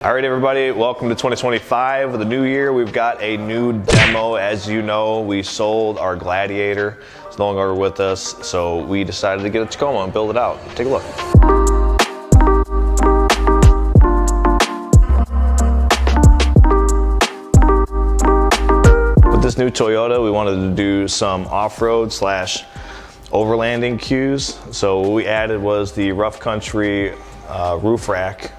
All right, everybody, welcome to 2025. With the new year, we've got a new demo. As you know, we sold our Gladiator. It's no longer with us, so we decided to get a Tacoma and build it out. Take a look. With this new Toyota, we wanted to do some off-road / overlanding cues. So what we added was the rough country roof rack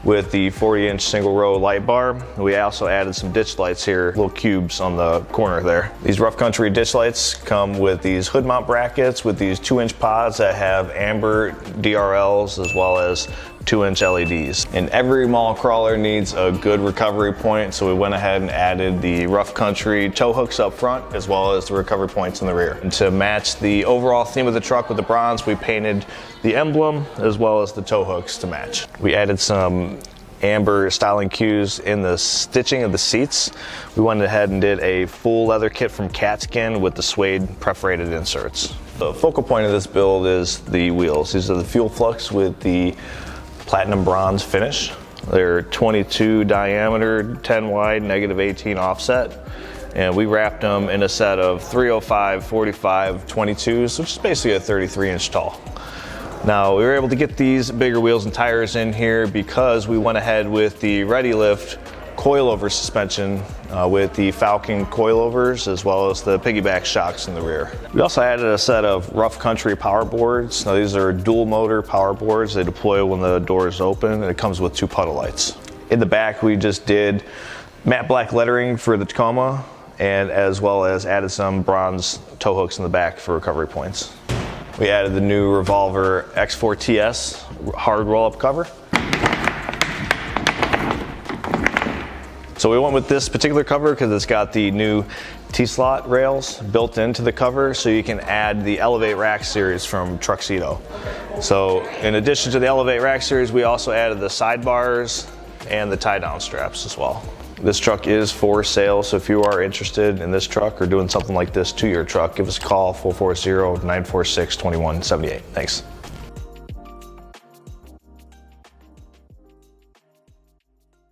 with the 40-inch single row light bar. We also added some ditch lights here, little cubes on the corner there. These rough country ditch lights come with these hood mount brackets with these 2-inch pods that have amber DRLs as well as 2-inch LEDs. And every mall crawler needs a good recovery point, so we went ahead and added the rough country tow hooks up front as well as the recovery points in the rear. And to match the overall theme of the truck with the bronze, we painted the emblem as well as the tow hooks to match. We added some amber styling cues in the stitching of the seats. We went ahead and did a full leather kit from Catskin with the suede perforated inserts. The focal point of this build is the wheels. These are the Fuel Flux with the platinum bronze finish. They're 22 diameter, 10 wide, -18 offset. And we wrapped them in a set of 305, 45, 22s, which is basically a 33-inch tall. Now, we were able to get these bigger wheels and tires in here because we went ahead with the Ready Lift coilover suspension with the Falcon coilovers as well as the piggyback shocks in the rear. We also added a set of rough country power boards. Now, these are dual motor power boards. They deploy when the door is open, and it comes with 2 puddle lights. In the back, we just did matte black lettering for the Tacoma, and as well as added some bronze tow hooks in the back for recovery points. We added the new Revolver X4TS hard roll-up cover. So we went with this particular cover because it's got the new T-slot rails built into the cover, so you can add the Elevate Rack series from Truxedo. So in addition to the Elevate Rack series, we also added the sidebars and the tie-down straps as well. This truck is for sale, so if you are interested in this truck or doing something like this to your truck, give us a call, 440-946-2178. Thanks.